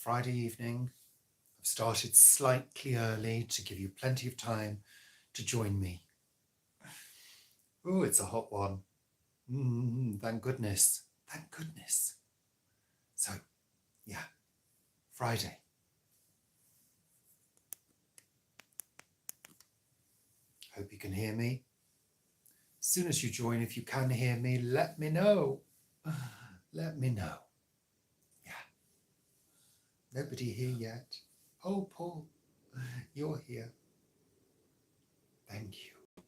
Friday evening. I've started slightly early to give you plenty of time to join me. Oh, it's a hot one. Thank goodness. Thank goodness. So, yeah, Friday. Hope you can hear me. As soon as you join, if you can hear me, let me know. Let me know. Yeah. Nobody here yet. Oh, Paul, you're here. Thank you.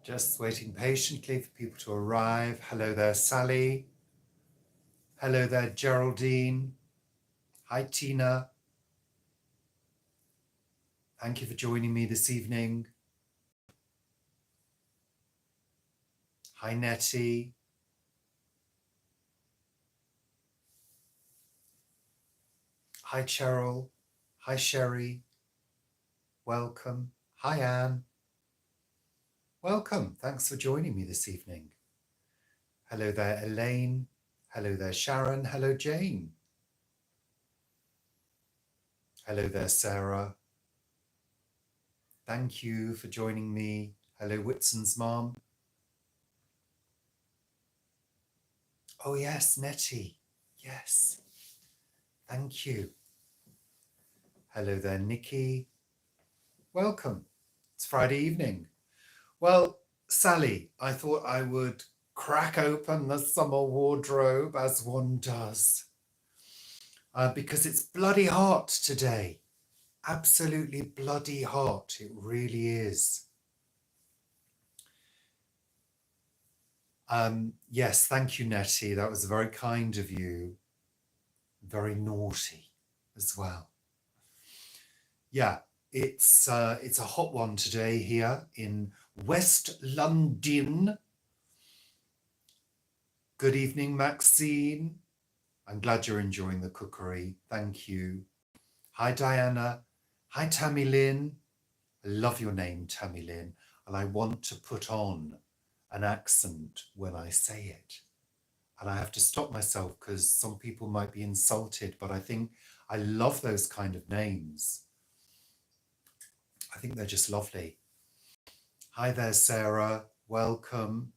Just waiting patiently for people to arrive. Hello there, Sally. Hello there, Geraldine. Hi, Tina. Thank you for joining me this evening. Hi, Nettie. Hi, Cheryl. Hi, Sherry. Welcome. Hi, Anne. Welcome. Thanks for joining me this evening. Hello there, Elaine. Hello there, Sharon. Hello, Jane. Hello there, Sarah. Thank you for joining me. Hello, Whitson's mom. Oh, yes, Nettie. Yes. Thank you. Hello there, Nikki. Welcome. It's Friday evening. Well, Sally, I thought I would crack open the summer wardrobe as one does. Because it's bloody hot today. Absolutely bloody hot. It really is. Yes, thank you, Nettie. That was very kind of you. Very naughty as well. Yeah, it's a hot one today here in West London. Good evening, Maxine. I'm glad you're enjoying the cookery. Thank you. Hi, Diana. Hi, Tammy Lynn. I love your name, Tammy Lynn, and I want to put on an accent when I say it. And I have to stop myself because some people might be insulted, but I think I love those kind of names. I think they're just lovely. Hi there, Sarah. Welcome.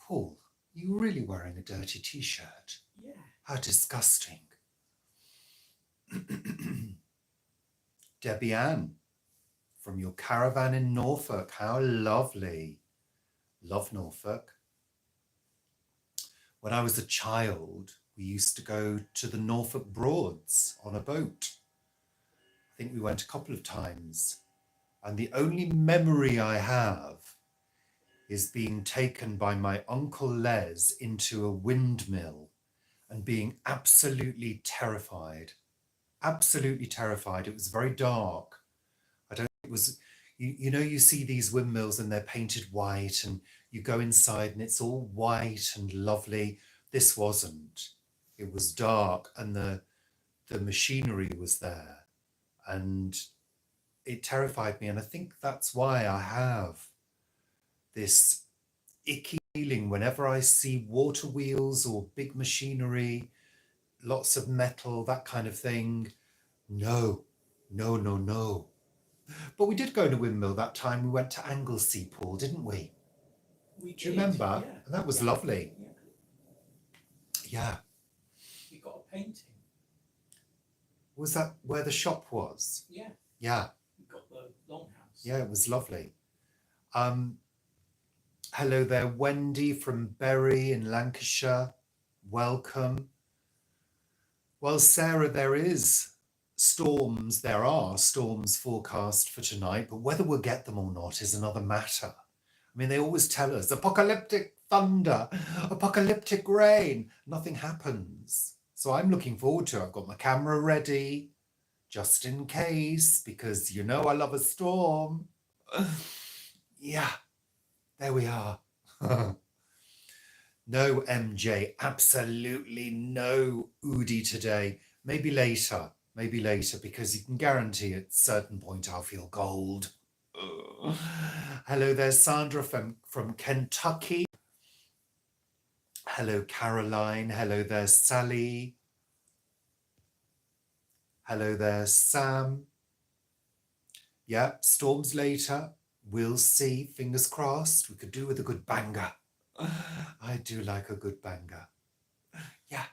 Paul, are you really wearing a dirty t-shirt? Yeah. How disgusting. Debbie Ann, from your caravan in Norfolk. How lovely. Love Norfolk. When I was a child, we used to go to the Norfolk Broads on a boat. I think we went a couple of times. And the only memory I have is being taken by my Uncle Les into a windmill and being absolutely terrified. Absolutely terrified. It was very dark. I don't think it was, you know, you see these windmills and they're painted white and you go inside and it's all white and lovely. This wasn't. It was dark and the machinery was there and it terrified me. And I think that's why I have this icky feeling whenever I see water wheels or big machinery, lots of metal, that kind of thing. No, no, no, no. But we did go to windmill that time. We went to Anglesey, Paul, didn't we? We Do you did, remember? yeah. And that was lovely. Yeah. We got a painting. Was that where the shop was? Yeah. Yeah. We got the longhouse. Yeah, it was lovely. Hello there, Wendy from Bury in Lancashire. Welcome. Well, Sarah, there are storms forecast for tonight, but whether we'll get them or not is another matter. I mean, they always tell us apocalyptic thunder, apocalyptic rain. Nothing happens. So I'm looking forward to it. I've got my camera ready just in case, because you know I love a storm. Yeah, there we are. No, MJ, absolutely no Udi today. Maybe later, because you can guarantee at a certain point I'll feel cold. Hello there, Sandra from Kentucky. Hello, Caroline. Hello there, Sally. Hello there, Sam. Yeah, storms later. We'll see. Fingers crossed. We could do with a good banger. I do like a good banger. Yeah.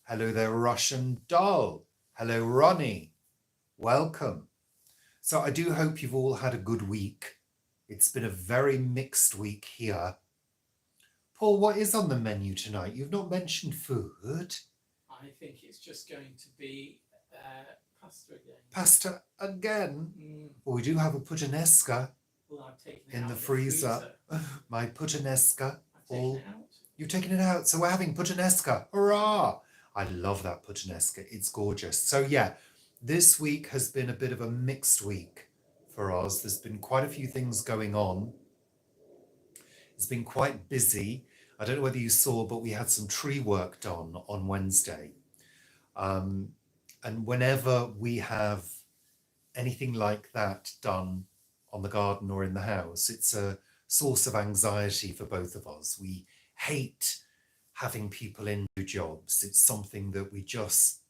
Hello there, Russian doll. Hello, Ronnie. Welcome. So I do hope you've all had a good week. It's been a very mixed week here. Paul, what is on the menu tonight? You've not mentioned food. I think it's just going to be pasta again. Pasta again? Mm. Well, we do have a puttanesca Well, I've taken it in out the of freezer. My puttanesca. I've taken it out. You've taken it out, so we're having puttanesca. Hurrah! I love that puttanesca. It's gorgeous. So yeah, this week has been a bit of a mixed week for us. There's been quite a few things going on. It's been quite busy. I don't know whether you saw, but we had some tree work done on Wednesday. And whenever we have anything like that done on the garden or in the house, it's a source of anxiety for both of us. We hate having people in do jobs. It's something that we just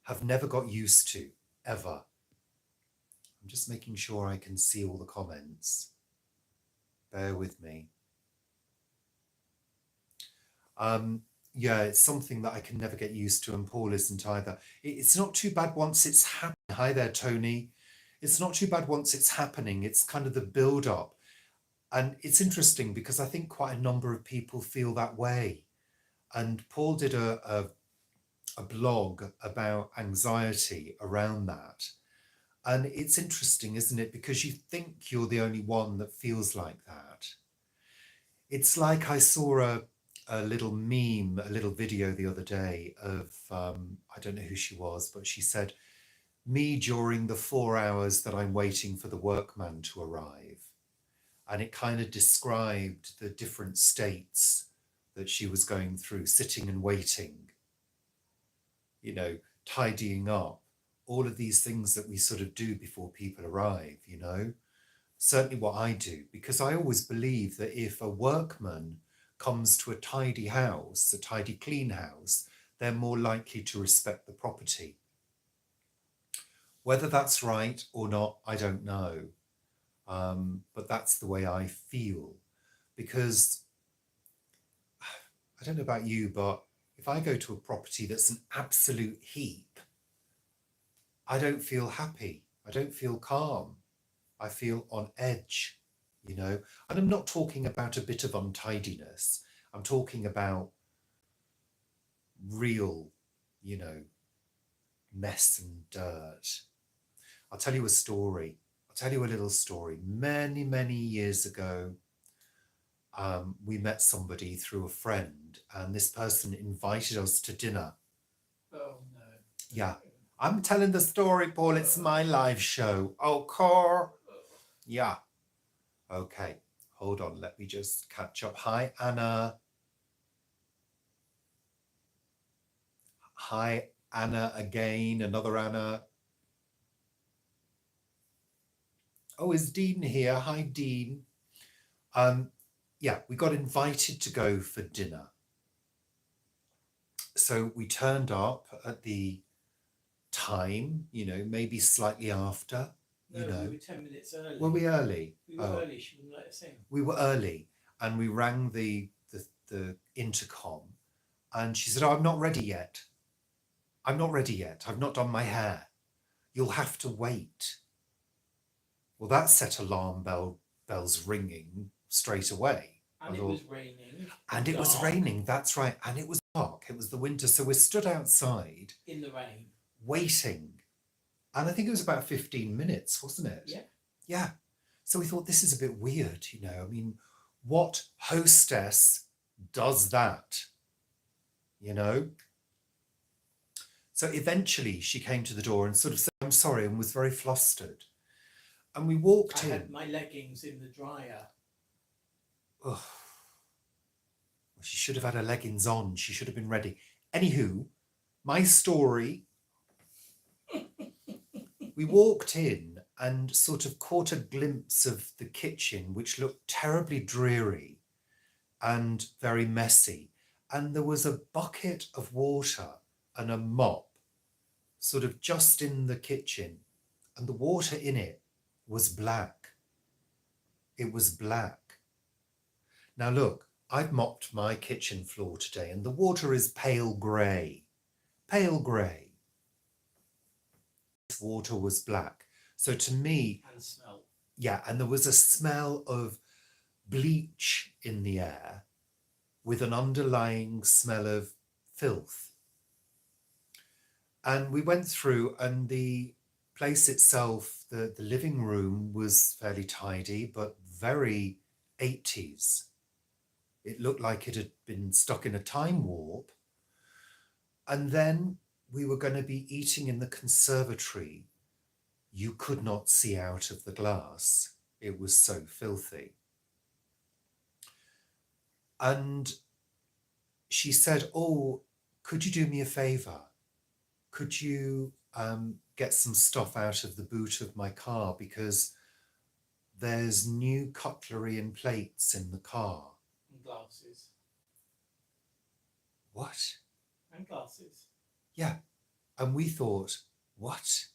have never got used to, ever. I'm just making sure I can see all the comments. Bear with me. Yeah, it's something that I can never get used to, and Paul isn't either. It's not too bad once it's happening. Hi there, Tony. It's not too bad once it's happening. It's kind of the build-up. And it's interesting because I think quite a number of people feel that way. And Paul did a blog about anxiety around that. And it's interesting, isn't it? Because you think you're the only one that feels like that. It's like I saw a little meme, a little video the other day of, I don't know who she was, but she said, me during the 4 hours that I'm waiting for the workman to arrive. And it kind of described the different states that she was going through, sitting and waiting, you know, tidying up, all of these things that we sort of do before people arrive, you know. Certainly what I do, because I always believe that if a workman comes to a tidy house, a tidy, clean house, they're more likely to respect the property. Whether that's right or not, I don't know. But that's the way I feel. Because I don't know about you, but if I go to a property that's an absolute heap, I don't feel happy. I don't feel calm. I feel on edge, you know. And I'm not talking about a bit of untidiness. I'm talking about real, you know, mess and dirt. I'll tell you a story. I'll tell you a little story. Many, many years ago, we met somebody through a friend, and this person invited us to dinner. Oh, no. Yeah. I'm telling the story, Paul. It's my live show. Oh, car. Yeah. Okay. Hold on. Let me just catch up. Hi, Anna. Hi, Anna again. Another Anna. Oh, is Dean here? Hi, Dean. Yeah, we got invited to go for dinner. So we turned up at the time, you know, maybe slightly after, No, you know. we were 10 minutes early. Were we early? We were early. She wouldn't let us in. We were early, and we rang the intercom, and she said, "Oh, I'm not ready yet. I'm not ready yet. I've not done my hair. You'll have to wait." Well, that set alarm bells ringing straight away. And it was raining. And it was raining, that's right. And it was dark. It was the winter. So we stood outside. In the rain. Waiting. And I think it was about 15 minutes, wasn't it? Yeah. Yeah. So we thought, this is a bit weird, you know. I mean, what hostess does that? You know? So eventually she came to the door and sort of said, "I'm sorry," and was very flustered. And we walked in. I had my leggings in the dryer. Oh. Well, she should have had her leggings on. She should have been ready. Anywho, my story. We walked in and sort of caught a glimpse of the kitchen, which looked terribly dreary and very messy. And there was a bucket of water and a mop sort of just in the kitchen, and the water in it was black. It was black. Now, look, I've mopped my kitchen floor today, and the water is pale grey. Pale grey. This water was black. So to me, And smell. yeah, and there was a smell of bleach in the air with an underlying smell of filth. And we went through, and the place itself, the living room, was fairly tidy, but very 80s. It looked like it had been stuck in a time warp. And then we were going to be eating in the conservatory. You could not see out of the glass. It was so filthy. And she said, oh, could you do me a favor? Could you get some stuff out of the boot of my car, because there's new cutlery and plates in the car. And glasses. What? And glasses. Yeah. And we thought, what?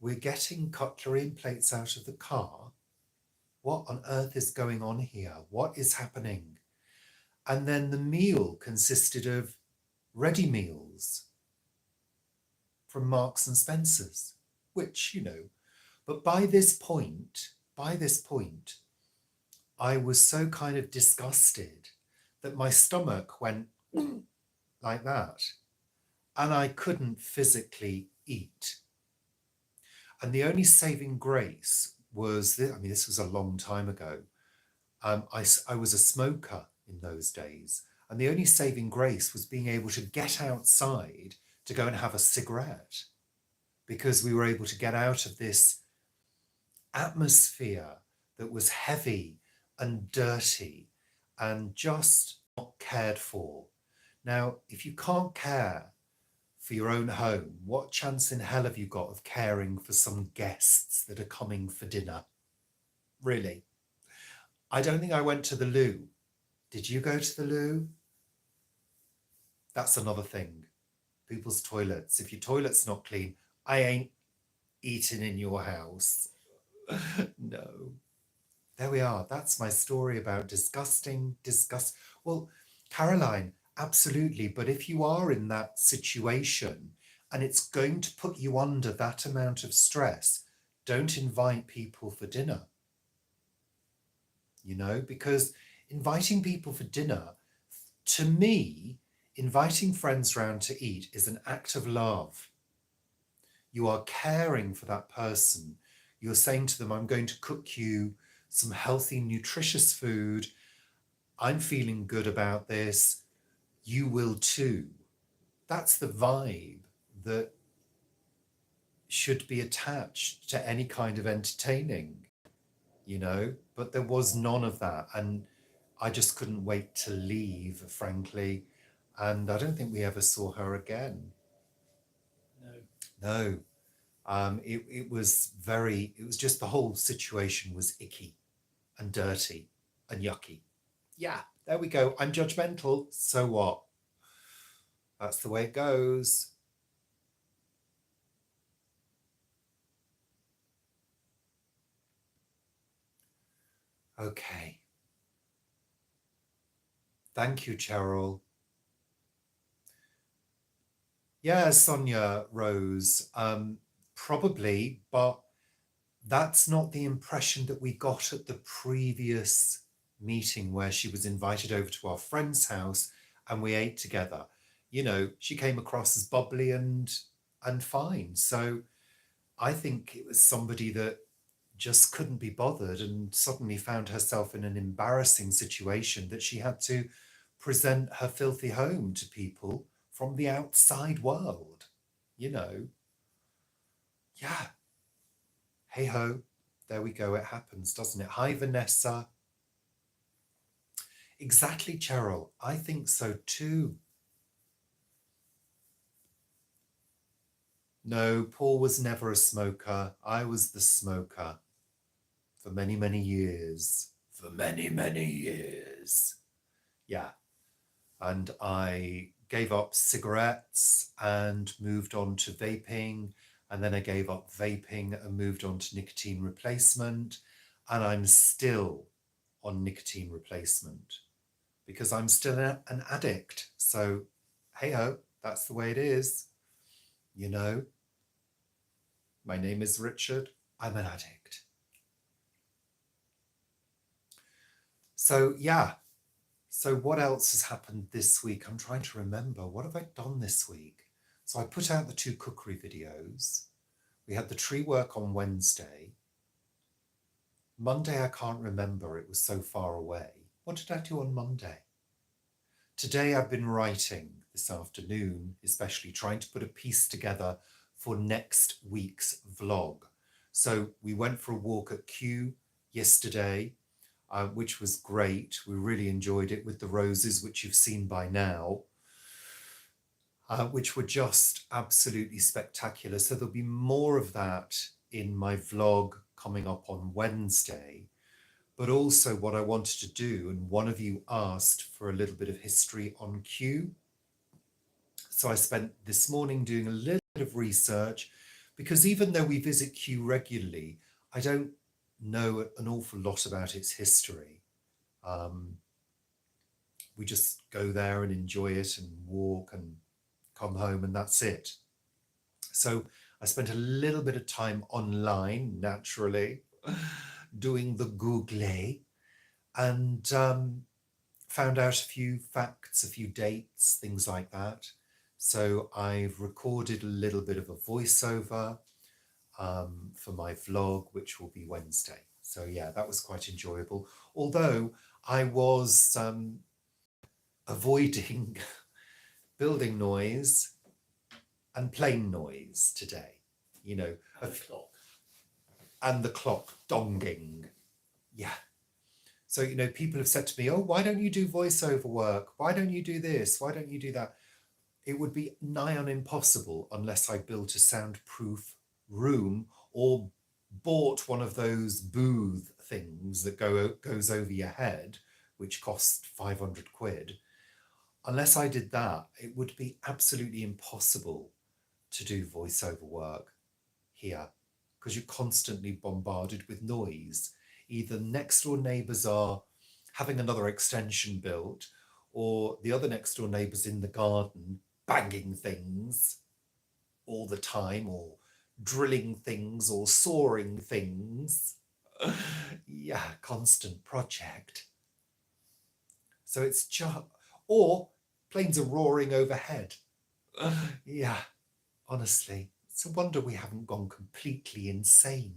We're getting cutlery and plates out of the car? What on earth is going on here? What is happening? And then the meal consisted of ready meals from Marks and Spencer's, which, you know, but by this point, I was so kind of disgusted that my stomach went like that, and I couldn't physically eat. And the only saving grace was, this was a long time ago. I was a smoker in those days, and the only saving grace was being able to get outside to go and have a cigarette, because we were able to get out of this atmosphere that was heavy and dirty and just not cared for. Now, if you can't care for your own home, what chance in hell have you got of caring for some guests that are coming for dinner? Really? I don't think I went to the loo. Did you go to the loo? That's another thing. People's toilets. If your toilet's not clean, I ain't eating in your house. No. There we are. That's my story about disgust. Well, Caroline, absolutely. But if you are in that situation and it's going to put you under that amount of stress, don't invite people for dinner. You know, because inviting people for dinner, to me, inviting friends round to eat is an act of love. You are caring for that person. You're saying to them, I'm going to cook you some healthy, nutritious food. I'm feeling good about this. You will too. That's the vibe that should be attached to any kind of entertaining, you know, but there was none of that. And I just couldn't wait to leave, frankly. And I don't think we ever saw her again. No. It was just the whole situation was icky and dirty and yucky. Yeah, there we go. I'm judgmental. So what? That's the way it goes. Okay. Thank you, Cheryl. Yeah, Sonia Rose, probably, but that's not the impression that we got at the previous meeting where she was invited over to our friend's house and we ate together. You know, she came across as bubbly and fine. So I think it was somebody that just couldn't be bothered and suddenly found herself in an embarrassing situation that she had to present her filthy home to people from the outside world, you know. Yeah. Hey ho, there we go. It happens, doesn't it? Hi, Vanessa. Exactly, Cheryl. I think so too. No, Paul was never a smoker. I was the smoker for many, many years. For many, many years. Yeah. And I gave up cigarettes and moved on to vaping. And then I gave up vaping and moved on to nicotine replacement. And I'm still on nicotine replacement because I'm still an addict. So, hey ho, that's the way it is. You know, my name is Richard. I'm an addict. So, yeah. So, what else has happened this week? I'm trying to remember. What have I done this week? So, I put out the 2 cookery videos. We had the tree work on Wednesday. Monday, I can't remember. It was so far away. What did I do on Monday? Today, I've been writing this afternoon, especially trying to put a piece together for next week's vlog. So, we went for a walk at Kew yesterday. Which was great. We really enjoyed it with the roses, which you've seen by now, which were just absolutely spectacular. So there'll be more of that in my vlog coming up on Wednesday. But also what I wanted to do, and one of you asked for a little bit of history on Kew. So I spent this morning doing a little bit of research, because even though we visit Kew regularly, I don't know an awful lot about its history. We just go there and enjoy it and walk and come home, and that's it. So I spent a little bit of time online, naturally, doing the Google, and found out a few facts, a few dates, things like that. So I've recorded a little bit of a voiceover for my vlog, which will be Wednesday. So yeah, that was quite enjoyable. Although I was avoiding building noise and plane noise today, you know, And the clock. and the clock donging. Yeah. So, you know, people have said to me, oh, why don't you do voiceover work? Why don't you do this? Why don't you do that? It would be nigh on impossible unless I built a soundproof room or bought one of those booth things that goes over your head, which cost 500 quid. Unless I did that, it would be absolutely impossible to do voiceover work here, because you're constantly bombarded with noise. Either next door neighbours are having another extension built, or the other next door neighbours in the garden banging things all the time, or drilling things, or sawing things. Yeah, constant project. So it's just, or planes are roaring overhead. Yeah, honestly, it's a wonder we haven't gone completely insane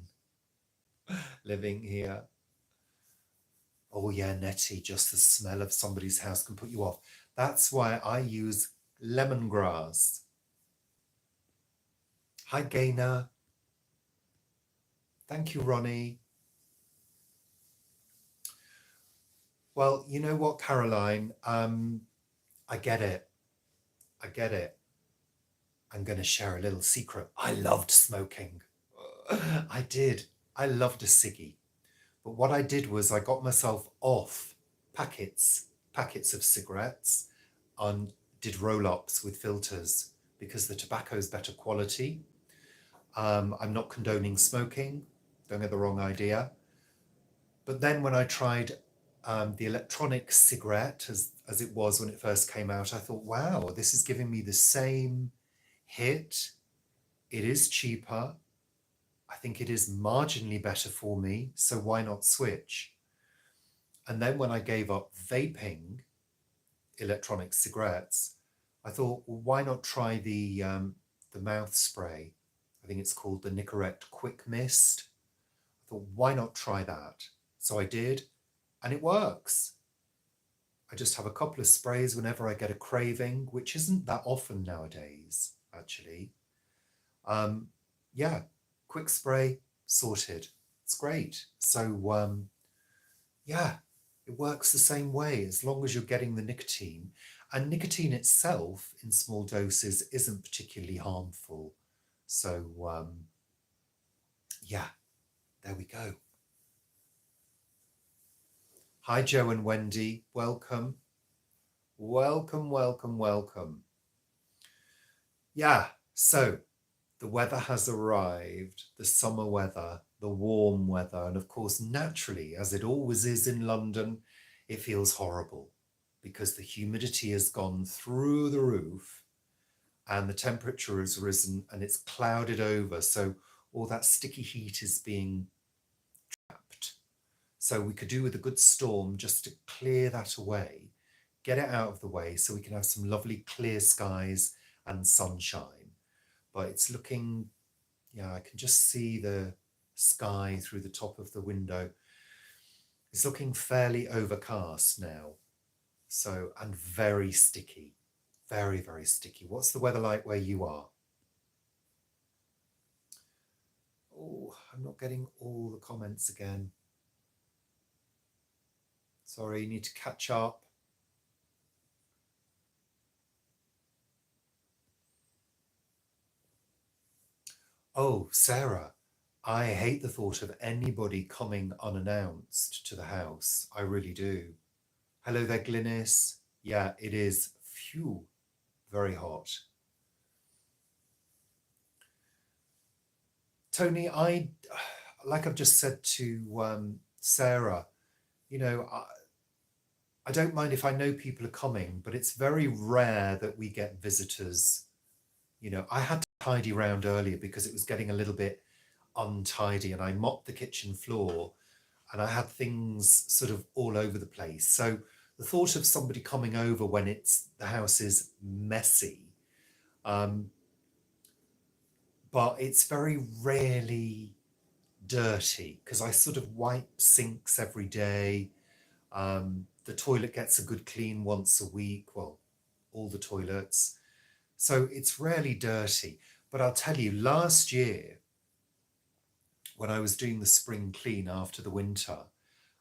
living here. Oh yeah, Nettie, just the smell of somebody's house can put you off. That's why I use lemongrass. Hi, Gaynor. Thank you, Ronnie. Well, you know what, Caroline? I get it. I get it. I'm going to share a little secret. I loved smoking. I did. I loved a ciggy. But what I did was I got myself off packets of cigarettes and did roll-ups with filters because the tobacco is better quality. I'm not condoning smoking, don't get the wrong idea. But then when I tried the electronic cigarette as it was when it first came out, I thought, wow, this is giving me the same hit. It is cheaper. I think it is marginally better for me, so why not switch? And then when I gave up vaping electronic cigarettes, I thought, well, why not try the mouth spray? I think it's called the Nicorette Quick Mist. I thought, why not try that? So I did, and it works. I just have a couple of sprays whenever I get a craving, which isn't that often nowadays, actually. Yeah, quick spray, sorted. It's great. So yeah, it works the same way as long as you're getting the nicotine. And nicotine itself in small doses isn't particularly harmful. So yeah, there we go. Hi, Joe and Wendy. Welcome. Welcome, welcome, welcome. Yeah, so the weather has arrived, the summer weather, the warm weather, and of course, naturally, as it always is in London, it feels horrible because the humidity has gone through the roof and the temperature has risen and it's clouded over. So all that sticky heat is being trapped. So we could do with a good storm just to clear that away, get it out of the way so we can have some lovely clear skies and sunshine. But it's looking, yeah, I can just see the sky through the top of the window. It's looking fairly overcast now. So, and very sticky, very, very sticky. What's the weather like where you are? Oh, I'm not getting all the comments again. Sorry, need to catch up. Oh, Sarah, I hate the thought of anybody coming unannounced to the house. I really do. Hello there, Glynis. Yeah, it is. Phew, very hot. Tony, like I've just said to Sarah, you know, I don't mind if I know people are coming, but it's very rare that we get visitors. You know, I had to tidy around earlier because it was getting a little bit untidy and I mopped the kitchen floor and I had things sort of all over the place. So the thought of somebody coming over when the house is messy, but it's very rarely dirty because I sort of wipe sinks every day. The toilet gets a good clean once a week. Well, all the toilets. So it's rarely dirty. But I'll tell you, last year, when I was doing the spring clean after the winter,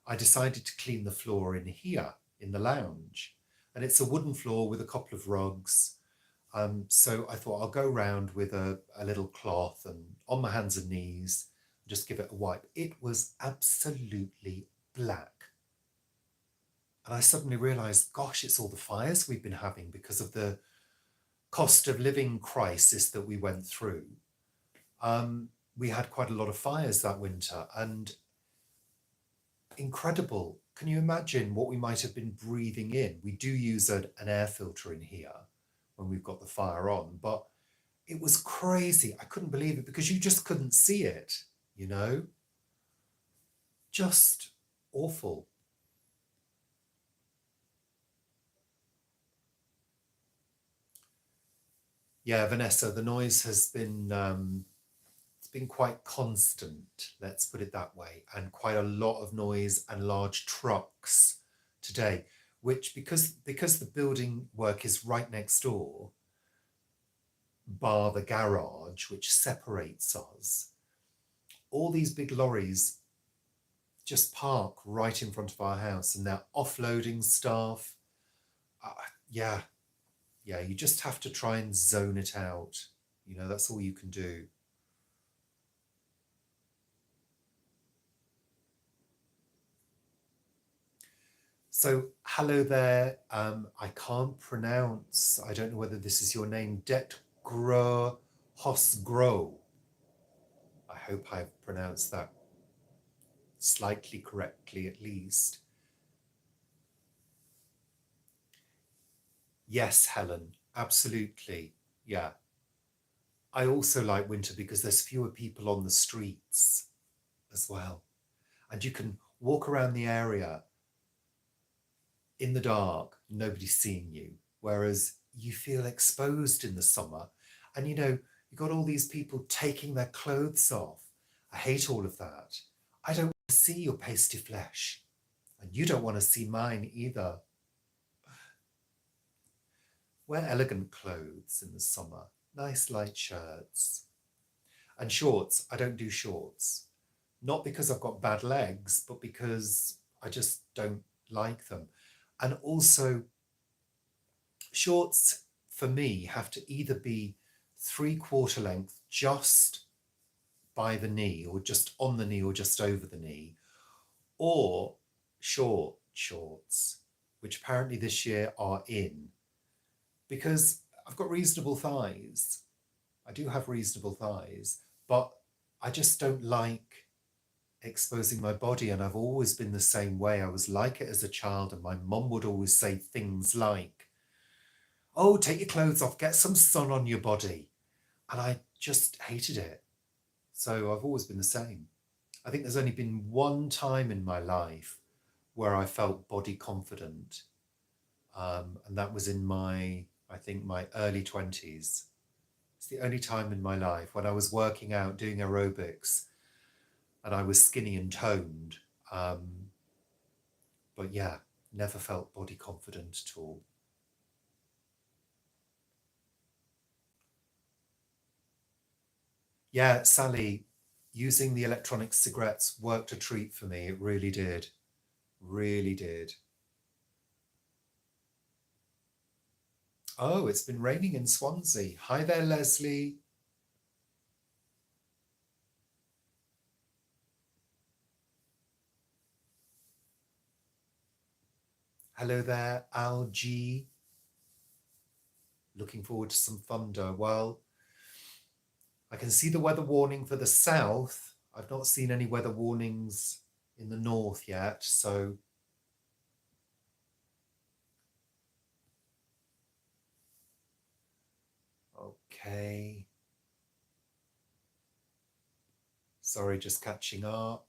I decided to clean the floor in here, in the lounge. And it's a wooden floor with a couple of rugs. So I thought I'll go round with a little cloth and on my hands and knees, just give it a wipe. It was absolutely black. And I suddenly realized, gosh, it's all the fires we've been having because of the cost of living crisis that we went through. We had quite a lot of fires that winter and incredible. Can you imagine what we might have been breathing in? We do use an air filter in here when we've got the fire on, but it was crazy. I couldn't believe it because you just couldn't see it, you know? Just awful. Yeah, Vanessa, the noise has been it's been quite constant, let's put it that way, and quite a lot of noise and large trucks today, which because the building work is right next door, bar the garage, which separates us, all these big lorries just park right in front of our house and they're offloading stuff. Yeah, yeah, you just have to try and zone it out. You know, that's all you can do. So, hello there. I can't pronounce, I don't know whether this is your name, Detgro Hosgro. I hope I've pronounced that slightly correctly at least. Yes, Helen, absolutely. Yeah. I also like winter because there's fewer people on the streets as well. And you can walk around the area in the dark, nobody's seeing you. Whereas you feel exposed in the summer. And you know, you've got all these people taking their clothes off. I hate all of that. I don't want to see your pasty flesh. And you don't want to see mine either. Wear elegant clothes in the summer. Nice light shirts. And shorts. I don't do shorts. Not because I've got bad legs, but because I just don't like them. And also, shorts for me have to either be 3/4 length just by the knee, or just on the knee, or just over the knee, or short shorts, which apparently this year are in, because I've got reasonable thighs. I do have reasonable thighs, but I just don't like exposing my body, and I've always been the same way. I was like it as a child, and my mum would always say things like, oh, take your clothes off, get some sun on your body. And I just hated it. So I've always been the same. I think there's only been one time in my life where I felt body confident. And that was in my early 20s. It's the only time in my life when I was working out, doing aerobics, and I was skinny and toned. But yeah, never felt body confident at all. Yeah, Sally, using the electronic cigarettes worked a treat for me. It really did. Really did. Oh, it's been raining in Swansea. Hi there, Leslie. Hello there, Algie. Looking forward to some thunder. Well, I can see the weather warning for the south. I've not seen any weather warnings in the north yet, so okay. Sorry, just catching up.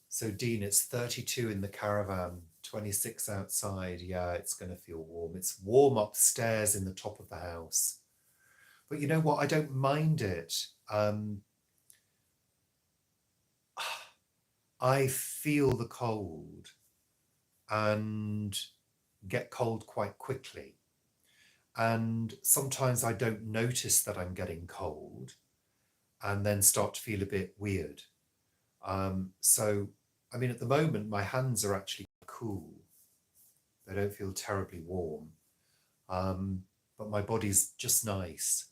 So Dean, it's 32 in the caravan, 26 outside. Yeah, it's going to feel warm. It's warm upstairs in the top of the house. But you know what? I don't mind it. I feel the cold and get cold quite quickly. And sometimes I don't notice that I'm getting cold and then start to feel a bit weird. So, I mean, at the moment, my hands are actually cool. They don't feel terribly warm, but my body's just nice.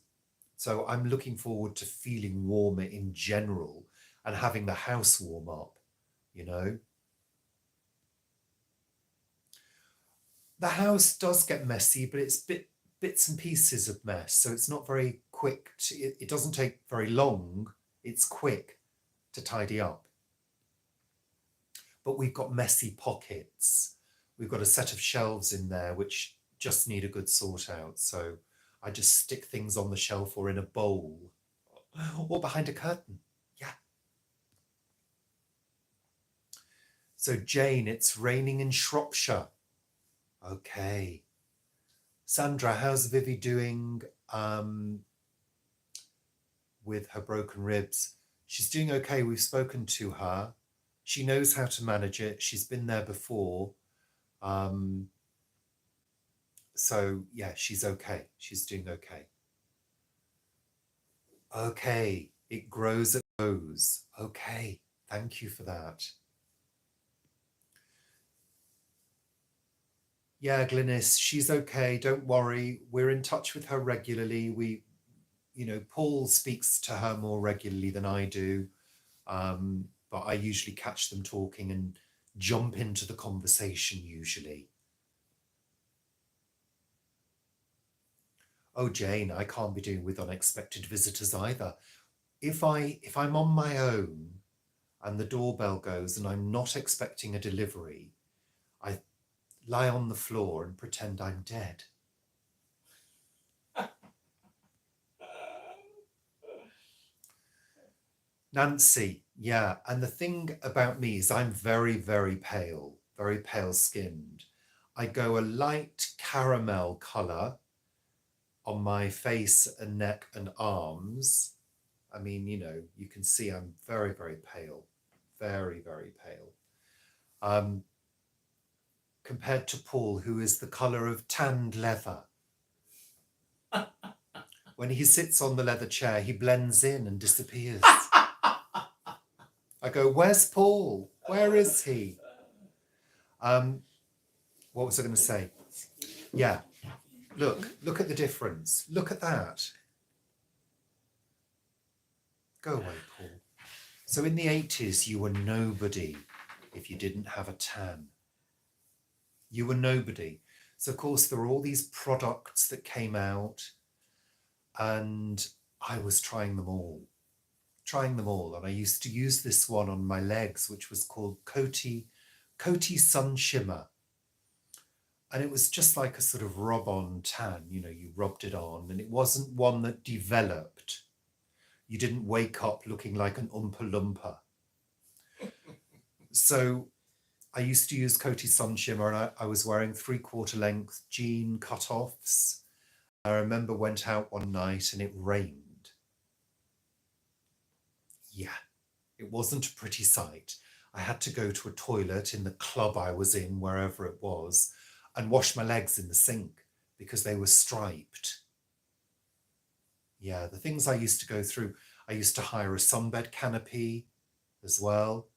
So I'm looking forward to feeling warmer in general and having the house warm up, you know. The house does get messy, but it's bits and pieces of mess. So it's not very quick. It doesn't take very long. It's quick to tidy up. But we've got messy pockets. We've got a set of shelves in there which just need a good sort out. So I just stick things on the shelf or in a bowl or behind a curtain. Yeah. So Jane, it's raining in Shropshire. Okay. Sandra, how's Vivi doing with her broken ribs? She's doing okay. We've spoken to her. She knows how to manage it. She's been there before. So yeah, she's okay. She's doing okay. Okay, it grows and goes. Okay, thank you for that. Yeah, Glynis, she's okay. Don't worry. We're in touch with her regularly. Paul speaks to her more regularly than I do. But I usually catch them talking and jump into the conversation usually. Oh, Jane, I can't be doing with unexpected visitors either. If I'm on my own and the doorbell goes and I'm not expecting a delivery, I lie on the floor and pretend I'm dead. Nancy, yeah. And the thing about me is I'm very, very pale skinned. I go a light caramel colour on my face and neck and arms. I mean, you can see I'm very, very pale. Very, very pale. Compared to Paul, who is the colour of tanned leather. When he sits on the leather chair, he blends in and disappears. I go, where's Paul? Where is he? What was I going to say? Yeah. Look at the difference. Look at that. Go away, Paul. So in the 80s, you were nobody if you didn't have a tan. You were nobody. So, of course, there were all these products that came out, and I was trying them all. And I used to use this one on my legs, which was called Coty Sun Shimmer. And it was just like a sort of rub-on tan, you rubbed it on, and it wasn't one that developed. You didn't wake up looking like an Oompa Loompa. So I used to use Coty Sun Shimmer, and I was wearing 3/4 length jean cut-offs. I remember went out one night and it rained. Yeah, it wasn't a pretty sight. I had to go to a toilet in the club I was in, wherever it was, and wash my legs in the sink because they were striped. Yeah, the things I used to go through. I used to hire a sunbed canopy as well.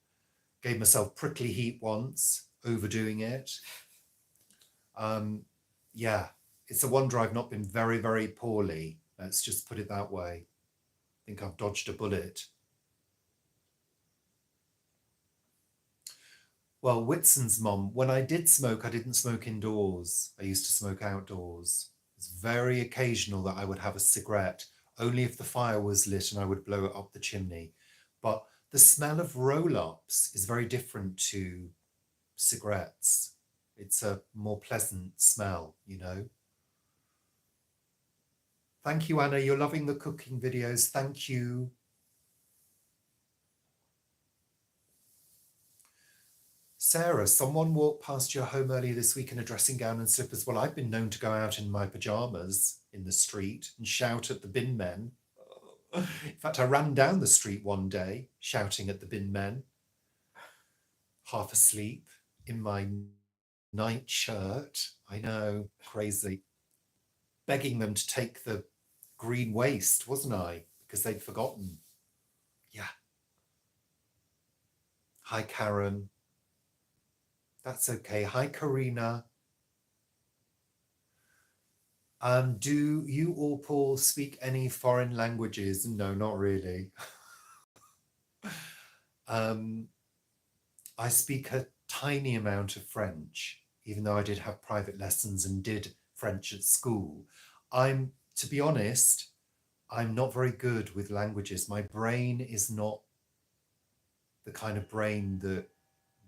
Gave myself prickly heat once, overdoing it. Yeah, it's a wonder I've not been very, very poorly. Let's just put it that way. I think I've dodged a bullet. Well, Whitson's mum, when I did smoke, I didn't smoke indoors. I used to smoke outdoors. It's very occasional that I would have a cigarette, only if the fire was lit and I would blow it up the chimney. But the smell of roll-ups is very different to cigarettes. It's a more pleasant smell, Thank you, Anna. You're loving the cooking videos. Thank you. Sarah, someone walked past your home earlier this week in a dressing gown and slippers. Well, I've been known to go out in my pyjamas in the street and shout at the bin men. In fact, I ran down the street one day shouting at the bin men, half asleep in my night shirt. I know, crazy. Begging them to take the green waste, wasn't I? Because they'd forgotten. Yeah. Hi, Karen. That's okay. Hi, Karina. Do you or Paul speak any foreign languages? No, not really. I speak a tiny amount of French, even though I did have private lessons and did French at school. To be honest, I'm not very good with languages. My brain is not the kind of brain that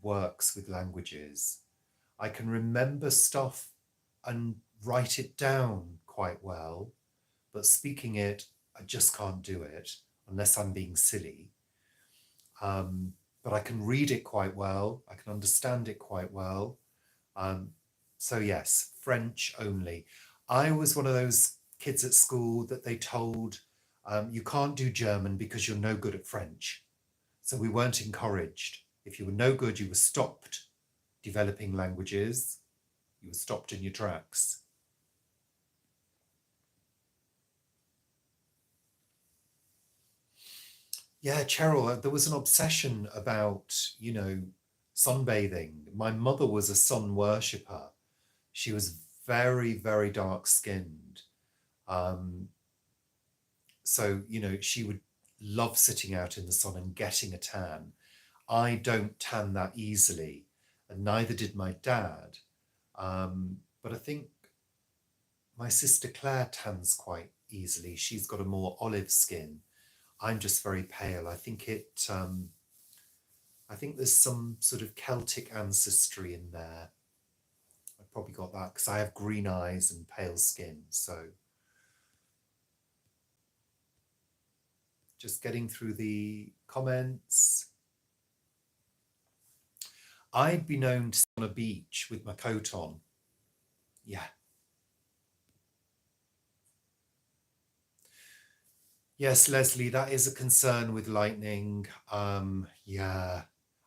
works with languages. I can remember stuff and write it down quite well, but speaking it, I just can't do it unless I'm being silly. But I can read it quite well. I can understand it quite well. So yes, French only. I was one of those kids at school that they told, you can't do German because you're no good at French. So we weren't encouraged. If you were no good, you were stopped developing languages. You were stopped in your tracks. Yeah, Cheryl, there was an obsession about, sunbathing. My mother was a sun worshipper. She was very, very dark skinned. So, she would love sitting out in the sun and getting a tan. I don't tan that easily, and neither did my dad. But I think my sister Claire tans quite easily. She's got a more olive skin. I'm just very pale. I think there's some sort of Celtic ancestry in there. I probably got that because I have green eyes and pale skin. So just getting through the comments. I'd be known to sit on a beach with my coat on. Yeah. Yes, Leslie, that is a concern with lightning. Yeah.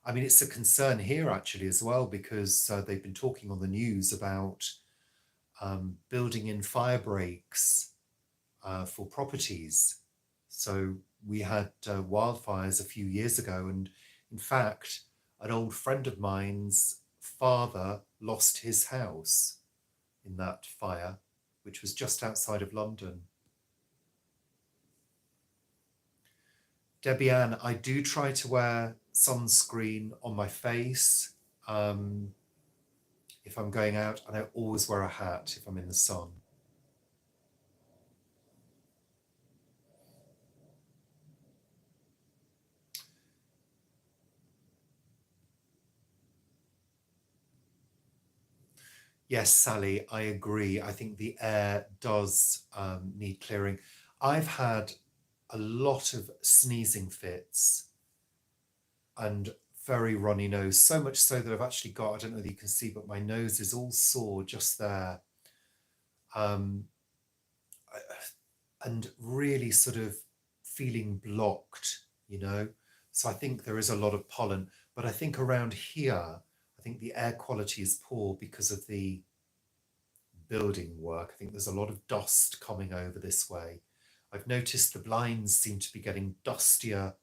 I mean, it's a concern here actually as well, because they've been talking on the news about building in fire breaks for properties. So we had wildfires a few years ago, and in fact, an old friend of mine's father lost his house in that fire. which was just outside of London. Debbie Ann, I do try to wear sunscreen on my face if I'm going out, and I always wear a hat if I'm in the sun. Yes, Sally, I agree. I think the air does need clearing. I've had a lot of sneezing fits and very runny nose, so much so that I've actually got, I don't know if you can see, but my nose is all sore just there. Um, and really sort of feeling blocked, you know. So I think there is a lot of pollen, but I think around here, I think the air quality is poor because of the building work. I think there's a lot of dust coming over this way. I've noticed the blinds seem to be getting dustier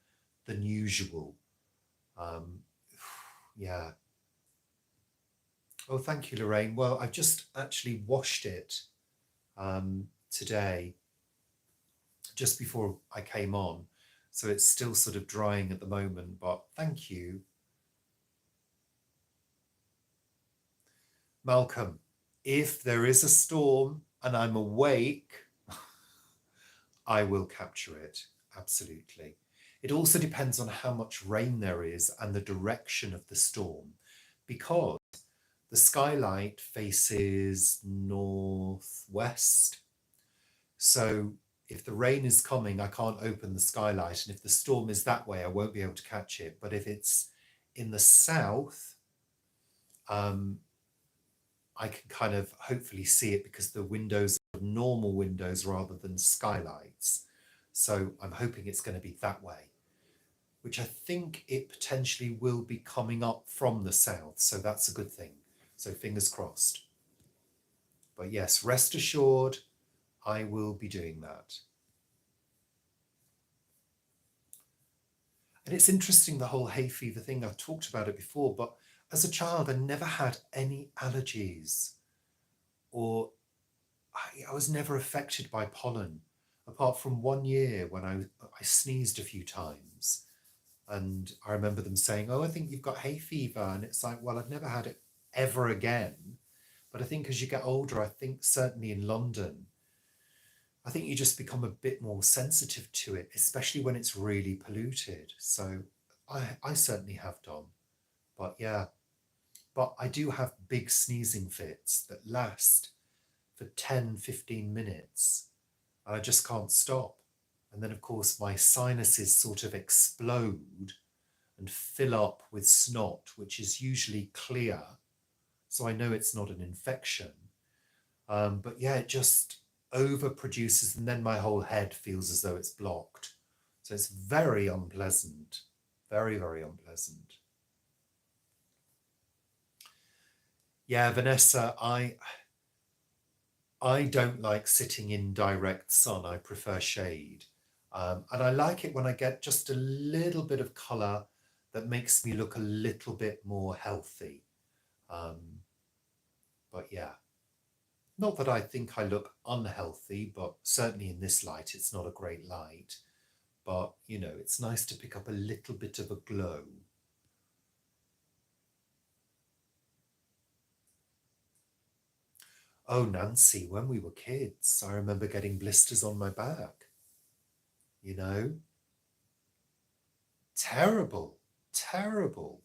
than usual. Yeah. Oh, thank you, Lorraine. Well, I've just actually washed it today, just before I came on. So it's still sort of drying at the moment, but thank you. Malcolm, if there is a storm and I'm awake, I will capture it. Absolutely. It also depends on how much rain there is and the direction of the storm, because the skylight faces northwest. So if the rain is coming, I can't open the skylight. And if the storm is that way, I won't be able to catch it. But if it's in the south, I can kind of hopefully see it because the windows are normal windows rather than skylights. So I'm hoping it's going to be that way, which I think it potentially will be coming up from the south. So that's a good thing. So fingers crossed. But yes, rest assured, I will be doing that. And it's interesting, the whole hay fever thing. I've talked about it before, but as a child, I never had any allergies, or I was never affected by pollen, apart from 1 year when I sneezed a few times. And I remember them saying, oh, I think you've got hay fever. And it's like, well, I've never had it ever again. But I think as you get older, I think certainly in London, I think you just become a bit more sensitive to it, especially when it's really polluted. So I certainly have done. But yeah, but I do have big sneezing fits that last for 10, 15 minutes. And I just can't stop. And then, of course, my sinuses sort of explode and fill up with snot, which is usually clear. So I know it's not an infection. But yeah, it just overproduces, and then my whole head feels as though it's blocked. So it's very unpleasant. Very, very unpleasant. Yeah, Vanessa, I don't like sitting in direct sun. I prefer shade. And I like it when I get just a little bit of colour that makes me look a little bit more healthy. But yeah, not that I think I look unhealthy, but certainly in this light, it's not a great light. But, you know, it's nice to pick up a little bit of a glow. Oh, Nancy, when we were kids, I remember getting blisters on my back. You know? Terrible, terrible.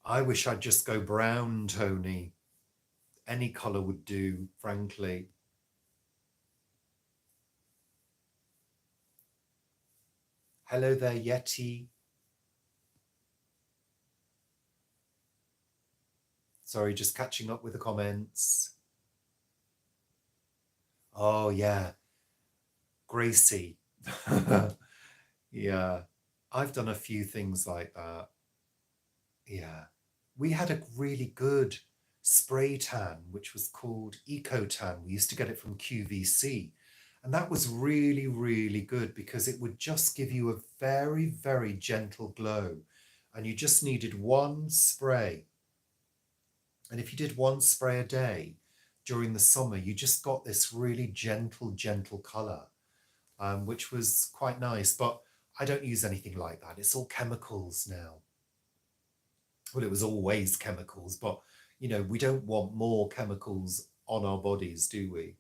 I wish I'd just go brown, Tony. Any colour would do, frankly. Hello there, Yeti. Sorry, just catching up with the comments. Oh, yeah. Gracie. Yeah. I've done a few things like that. Yeah. We had a really good spray tan, which was called Eco Tan. We used to get it from QVC. And that was really, really good because it would just give you a very, very gentle glow. And you just needed one spray. And if you did one spray a day during the summer, you just got this really gentle colour, which was quite nice. But I don't use anything like that. It's all chemicals now. Well, it was always chemicals, but we don't want more chemicals on our bodies, do we?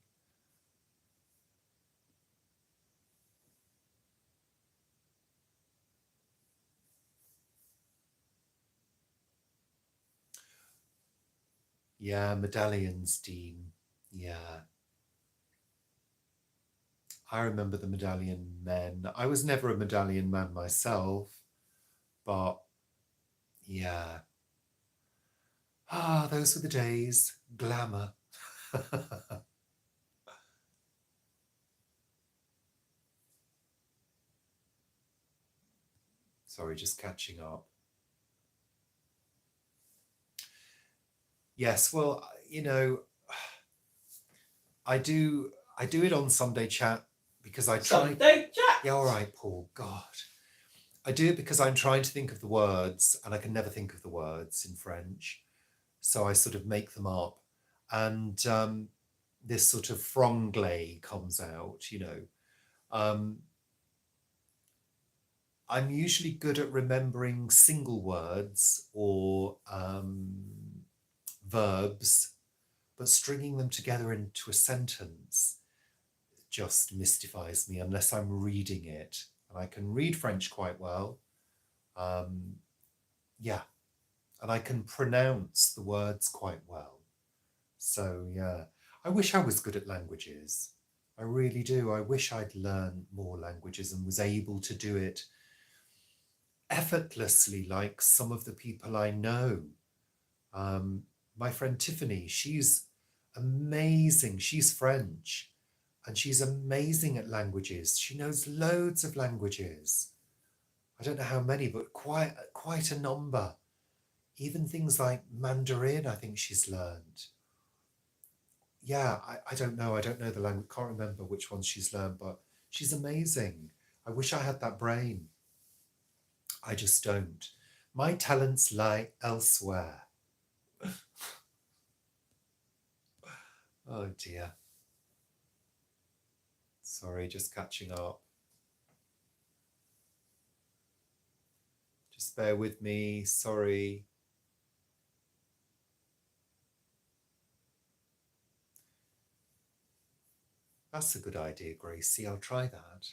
Yeah, medallions, Dean. Yeah. I remember the medallion men. I was never a medallion man myself, but yeah. Ah, those were the days. Glamour. Sorry, just catching up. Yes, well, I do it on Sunday Chat because I try. Sunday chat. Yeah, all right, Paul. God. I do it because I'm trying to think of the words and I can never think of the words in French. So I sort of make them up. And this sort of franglais comes out. Um, I'm usually good at remembering single words or verbs, but stringing them together into a sentence just mystifies me unless I'm reading it. And I can read French quite well. Yeah, and I can pronounce the words quite well. So, yeah, I wish I was good at languages. I really do. I wish I'd learned more languages and was able to do it effortlessly like some of the people I know. Um, my friend Tiffany, she's amazing. She's French and she's amazing at languages. She knows loads of languages. I don't know how many, but quite a number. Even things like Mandarin, I think she's learned. Yeah, I don't know. I don't know the language. Can't remember which ones she's learned, but she's amazing. I wish I had that brain. I just don't. My talents lie elsewhere. Oh dear. Sorry, just catching up. Just bear with me. Sorry. That's a good idea, Gracie. I'll try that.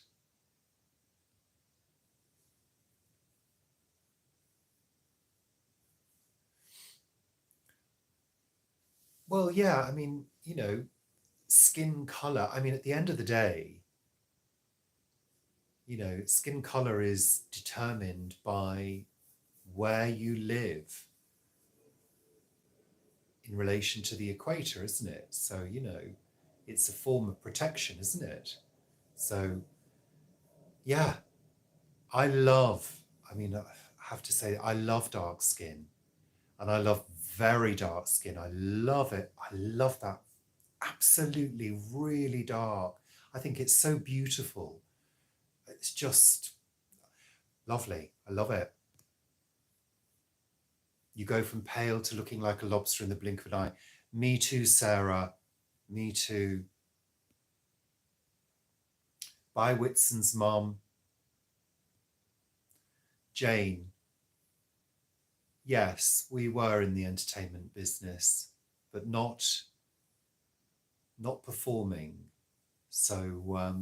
Well, yeah, I mean, skin color. I mean, at the end of the day, skin color is determined by where you live in relation to the equator, isn't it? So, it's a form of protection, isn't it? So, yeah, I mean, I have to say, I love dark skin and I love very dark skin. I love it. I love that absolutely really dark. I think it's so beautiful. It's just lovely. I love it. You go from pale to looking like a lobster in the blink of an eye. Me too, Sarah. Me too. Bye, Whitson's mom. Jane. Yes, we were in the entertainment business, but not performing. So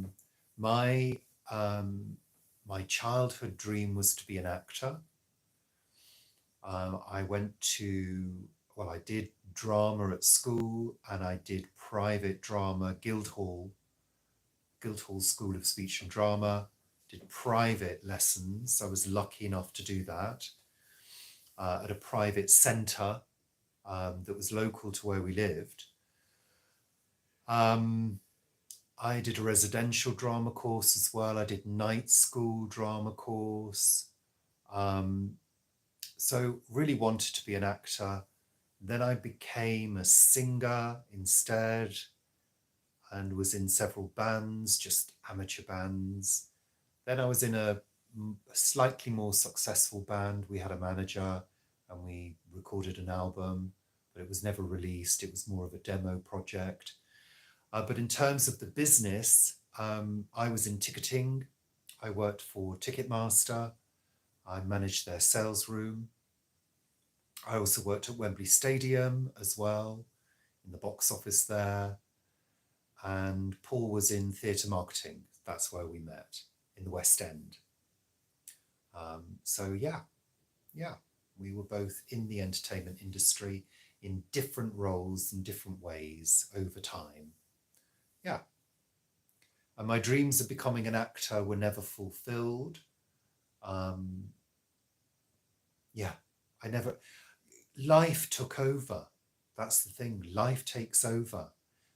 my my childhood dream was to be an actor. I went to I did drama at school, and I did private drama, Guildhall School of Speech and Drama. Did private lessons. I was lucky enough to do that at a private centre that was local to where we lived. I did a residential drama course as well. I did night school drama course. So really wanted to be an actor. Then I became a singer instead and was in several bands, just amateur bands. Then I was in a slightly more successful band. We had a manager and we recorded an album. but it was never released. It was more of a demo project. But in terms of the business, I was in ticketing. I worked for Ticketmaster. I managed their sales room. I also worked at Wembley Stadium as well, in the box office there. And Paul was in theatre marketing. That's where we met, in the West End. So yeah, we were both in the entertainment industry in different roles and different ways over time. Yeah. And my dreams of becoming an actor were never fulfilled. Yeah, I never, life took over. That's the thing. Life takes over.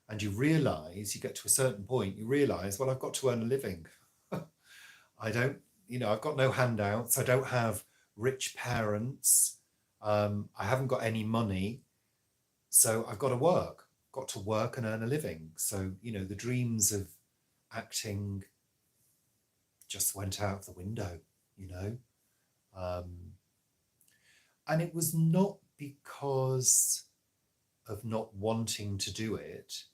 And you realise, you get to a certain point, you realise, well, I've got to earn a living. I don't, I've got no handouts. I don't have rich parents. I haven't got any money. So I've got to work, and earn a living. So, the dreams of acting just went out of the window, And it was not because of not wanting to do it.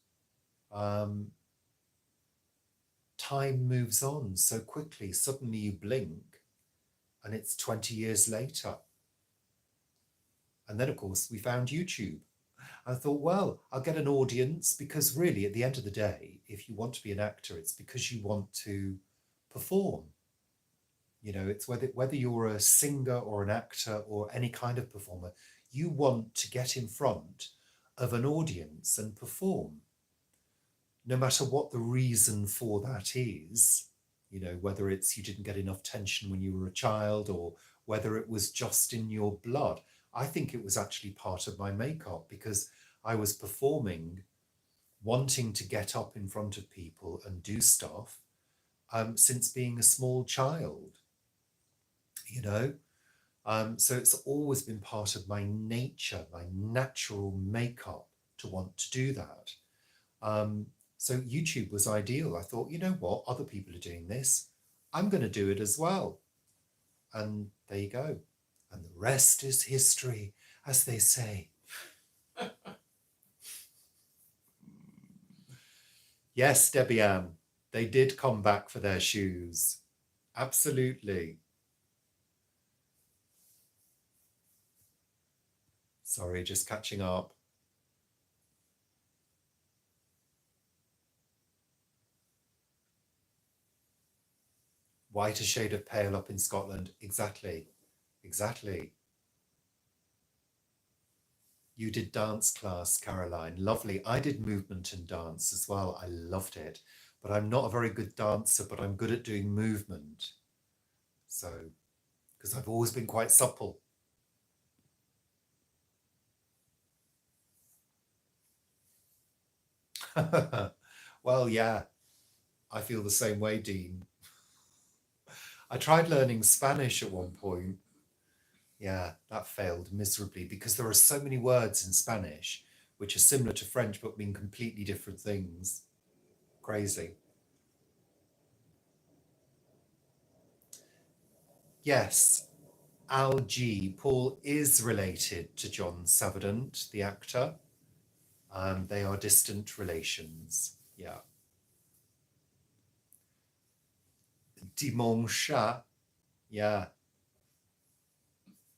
Time moves on so quickly. Suddenly you blink and it's 20 years later. And then, of course, we found YouTube. I thought, well, I'll get an audience, because really, at the end of the day, if you want to be an actor, it's because you want to perform. It's whether you're a singer or an actor or any kind of performer, you want to get in front of an audience and perform. No matter what the reason for that is, whether it's you didn't get enough tension when you were a child, or whether it was just in your blood. I think it was actually part of my makeup, because I was performing, wanting to get up in front of people and do stuff since being a small child, So it's always been part of my nature, my natural makeup, to want to do that. So YouTube was ideal. I thought, you know what, other people are doing this. I'm going to do it as well. And there you go. And the rest is history, as they say. Yes, Debbie Ann, they did come back for their shoes. Absolutely. Sorry, just catching up. Whiter shade of pale up in Scotland. Exactly. You did dance class, Caroline. Lovely. I did movement and dance as well. I loved it. But I'm not a very good dancer, but I'm good at doing movement. So, because I've always been quite supple. Well, yeah, I feel the same way, Dean. I tried learning Spanish at one point. Yeah, that failed miserably, because there are so many words in Spanish which are similar to French but mean completely different things. Crazy. Yes, Al G. Paul is related to John Savardant, the actor. They are distant relations. Yeah. Dimanche. Yeah.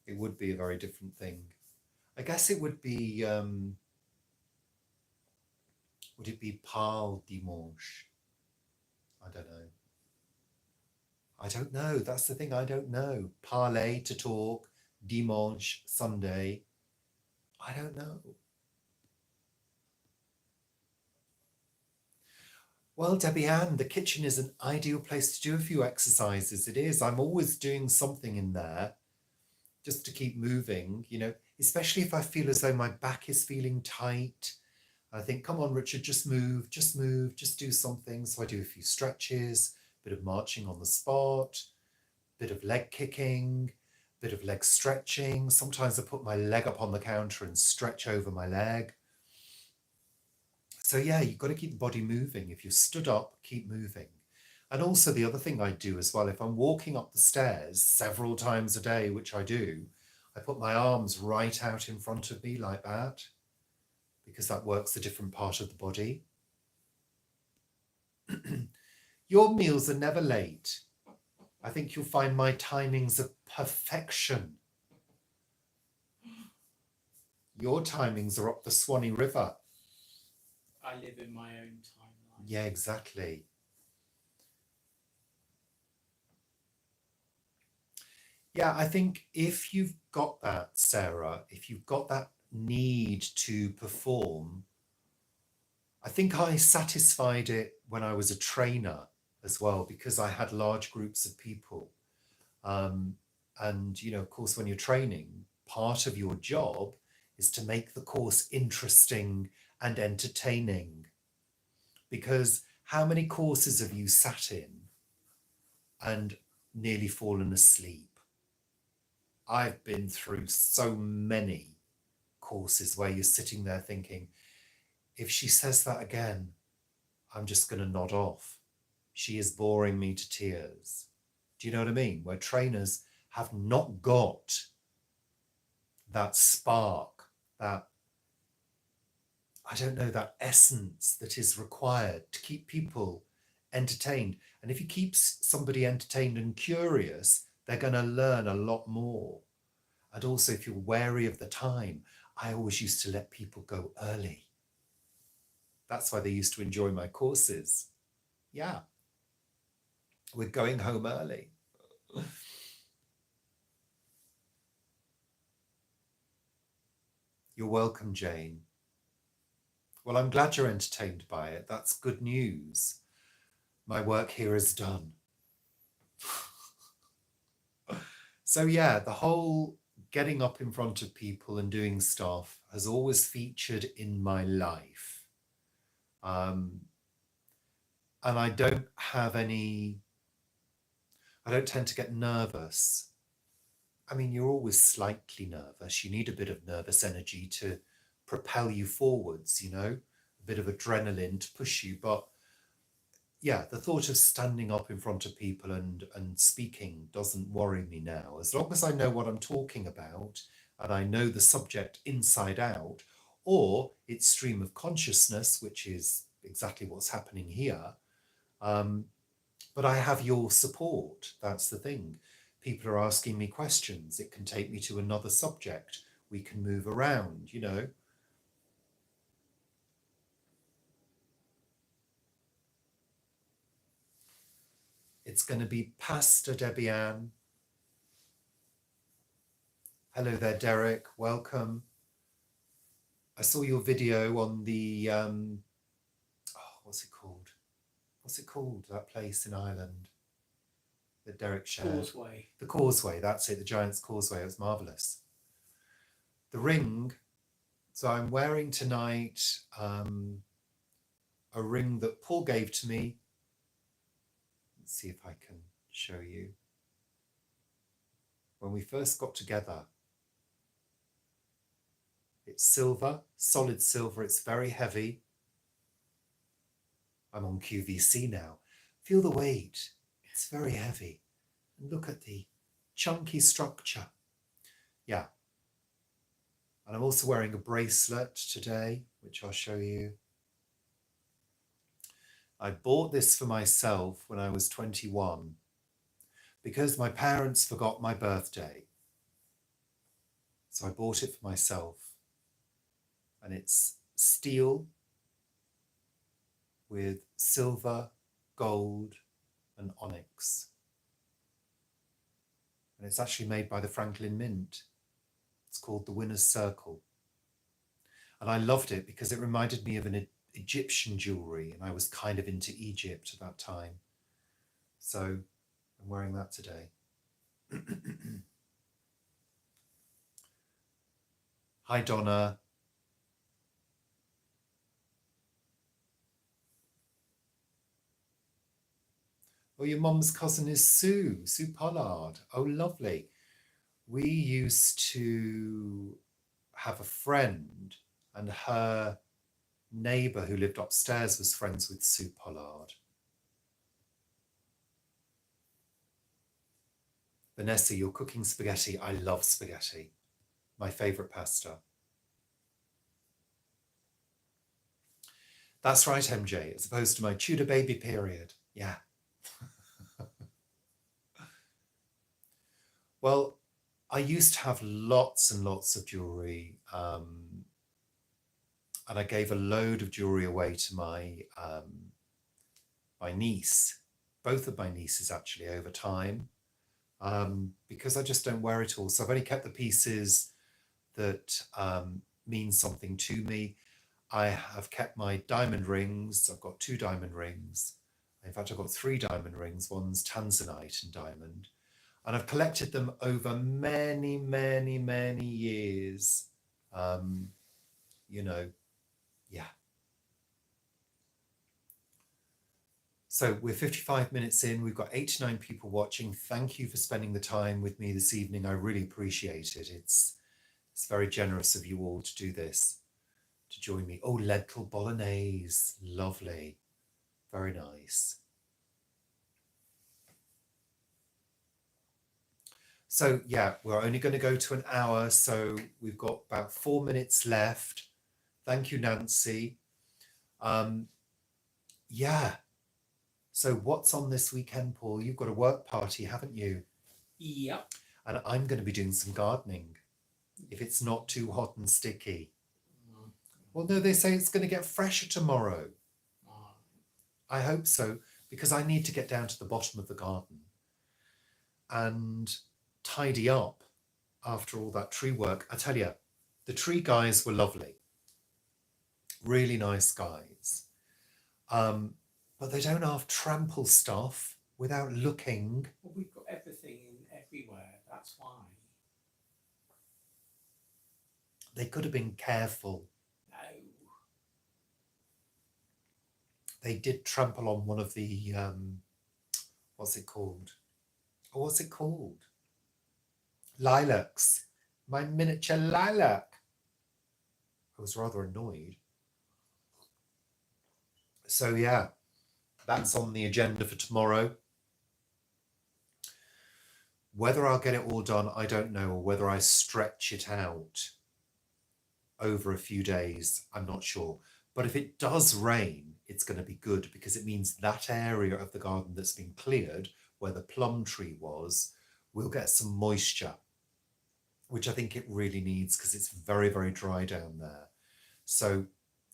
It would be a very different thing. I guess it would be, would it be Parle Dimanche? I don't know. I don't know. That's the thing. I don't know. Parler, to talk. Dimanche, Sunday. I don't know. Well, Debbie Ann, the kitchen is an ideal place to do a few exercises. It is. I'm always doing something in there just to keep moving, especially if I feel as though my back is feeling tight. I think, come on, Richard, just move, just do something. So I do a few stretches, a bit of marching on the spot, bit of leg kicking, bit of leg stretching. Sometimes I put my leg up on the counter and stretch over my leg. So yeah, you've got to keep the body moving. If you're stood up, keep moving. And also the other thing I do as well, if I'm walking up the stairs several times a day, which I do, I put my arms right out in front of me like that. because that works a different part of the body. Your meals are never late. I think you'll find my timings are perfection. Your timings are up the Swanee River. I live in my own timeline. Yeah, exactly. Yeah, I think if you've got that, Sarah, if you've got that need to perform, I think I satisfied it when I was a trainer as well, because I had large groups of people. And, you know, of course, when you're training, part of your job is to make the course interesting and entertaining. Because how many courses have you sat in and nearly fallen asleep? I've been through so many courses where you're sitting there thinking, if she says that again, I'm just going to nod off. She is boring me to tears. Do you know what I mean? Where trainers have not got that spark, that, I don't know, that essence that is required to keep people entertained. And if you keep somebody entertained and curious, they're going to learn a lot more. And also, if you're wary of the time, I always used to let people go early. That's why they used to enjoy my courses. Yeah. We're going home early. You're welcome, Jane. Well, I'm glad you're entertained by it. That's good news. My work here is done. So yeah, the whole getting up in front of people and doing stuff has always featured in my life. And I don't tend to get nervous. I mean, you're always slightly nervous. You need a bit of nervous energy to propel you forwards, you know, a bit of adrenaline to push you. But yeah, the thought of standing up in front of people and speaking doesn't worry me now. As long as I know what I'm talking about and I know the subject inside out, or its stream of consciousness, which is exactly what's happening here. But I have your support. That's the thing. People are asking me questions. It can take me to another subject. We can move around, you know. It's going to be Pastor Debbie Ann. Hello there, Derek. Welcome. I saw your video on the, what's it called? What's it called? That place in Ireland that Derek shared. Causeway. The Causeway, that's it, the Giant's Causeway. It was marvellous. The ring. So I'm wearing tonight a ring that Paul gave to me. Let's see if I can show you. When we first got together, it's silver, solid silver. It's very heavy. I'm on QVC now. Feel the weight. It's very heavy. And look at the chunky structure. Yeah. And I'm also wearing a bracelet today, which I'll show you. I bought this for myself when I was 21 because my parents forgot my birthday. So I bought it for myself. And it's steel with silver, gold, and onyx. And it's actually made by the Franklin Mint. It's called the Winner's Circle. And I loved it because it reminded me of an Egyptian jewellery, and I was kind of into Egypt at that time. So I'm wearing that today. Hi, Donna. Oh, your mum's cousin is Sue Pollard. Oh, lovely. We used to have a friend, and her neighbour who lived upstairs was friends with Sue Pollard. Vanessa, you're cooking spaghetti. I love spaghetti. My favourite pasta. That's right, MJ, as opposed to my Tudor baby period. Yeah. Well, I used to have lots and lots of jewellery, and I gave a load of jewellery away to my niece, both of my nieces actually, over time, because I just don't wear it all. So I've only kept the pieces that mean something to me. I have kept my diamond rings. I've got 2 diamond rings. In fact, I've got 3 diamond rings. One's tanzanite and diamond. And I've collected them over many, many, many years. You know, yeah. So we're 55 minutes in. We've got 89 people watching. Thank you for spending the time with me this evening. I really appreciate it. It's very generous of you all to do this, to join me. Oh, lentil bolognese. Lovely. Very nice. So yeah, we're only going to go to an hour. So we've got about 4 minutes left. Thank you, Nancy. Yeah. So what's on this weekend, Paul? You've got a work party, haven't you? Yep. And I'm going to be doing some gardening, if it's not too hot and sticky. Well, no, they say it's going to get fresher tomorrow. I hope so, because I need to get down to the bottom of the garden and tidy up after all that tree work. I tell you, the tree guys were lovely. Really nice guys. But they don't half trample stuff without looking. Well, we've got everything in everywhere. That's why. They could have been careful. No. They did trample on one of the, what's it called? Oh, what's it called? Lilacs. My miniature lilac. I was rather annoyed. So yeah, that's on the agenda for tomorrow. Whether I'll get it all done, I don't know, or whether I stretch it out over a few days, I'm not sure. But if it does rain, it's going to be good, because it means that area of the garden that's been cleared, where the plum tree was, will get some moisture, which I think it really needs, because it's very, very dry down there. So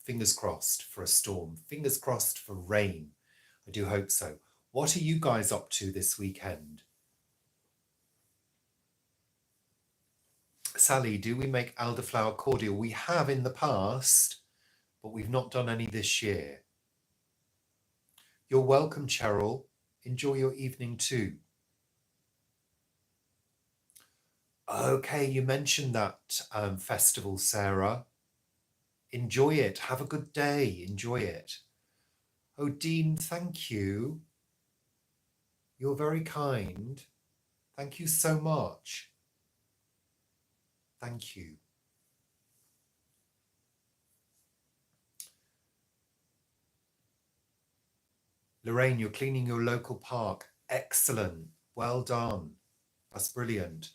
fingers crossed for a storm, fingers crossed for rain. I do hope so. What are you guys up to this weekend? Sally, do we make elderflower cordial? We have in the past, but we've not done any this year. You're welcome, Cheryl. Enjoy your evening too. Okay, you mentioned that festival, Sarah. Enjoy it. Have a good day. Enjoy it. Oh, Dean, thank you. You're very kind. Thank you so much. Thank you. Lorraine, you're cleaning your local park. Excellent. Well done. That's brilliant.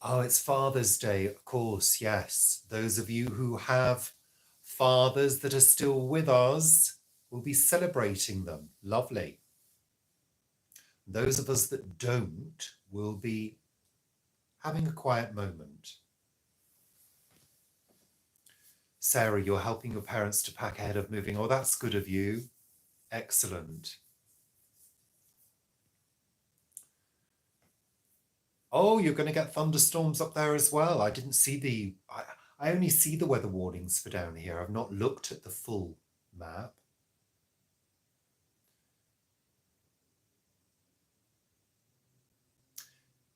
Oh, it's Father's Day, of course, yes. Those of you who have fathers that are still with us will be celebrating them. Lovely. Those of us that don't will be having a quiet moment. Sarah, you're helping your parents to pack ahead of moving. Oh, that's good of you. Excellent. Oh, you're going to get thunderstorms up there as well. I didn't see the... I only see the weather warnings for down here. I've not looked at the full map.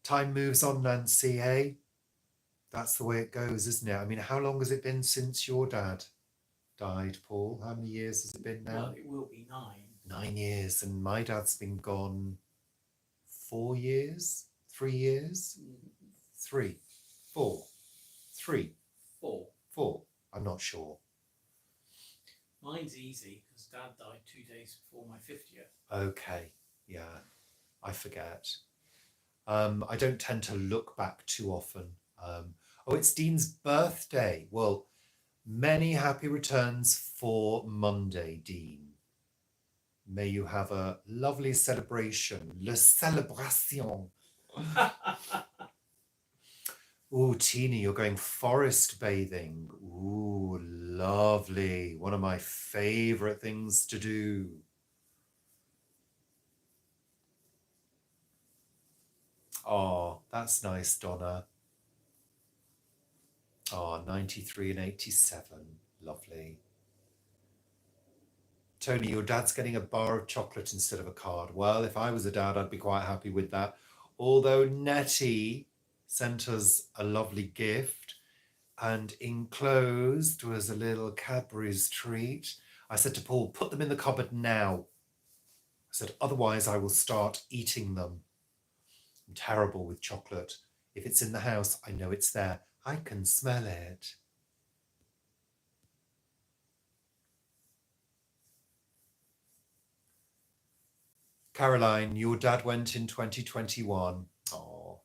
Time moves on, Nancy, eh? That's the way it goes, isn't it? I mean, how long has it been since your dad died, Paul? How many years has it been now? Well, it will be 9. 9 years. And my dad's been gone 4 years? 3 years? 3, 4, 3, 4. 4. I'm not sure. Mine's easy because Dad died 2 days before my 50th. Okay, yeah, I forget. I don't tend to look back too often. Oh, it's Dean's birthday. Well, Many happy returns for Monday, Dean. May you have a lovely celebration. Le célébration. Ooh, Teeny, you're going forest bathing. Ooh, lovely. One of my favourite things to do. Oh, that's nice, Donna. Oh, 93 and 87. Lovely. Tony, your dad's getting a bar of chocolate instead of a card. Well, if I was a dad, I'd be quite happy with that. Although Nettie sent us a lovely gift, and enclosed was a little Cadbury's treat. I said to Paul, put them in the cupboard now. I said, otherwise I will start eating them. I'm terrible with chocolate. If it's in the house, I know it's there. I can smell it. Caroline, your dad went in 2021. Oh,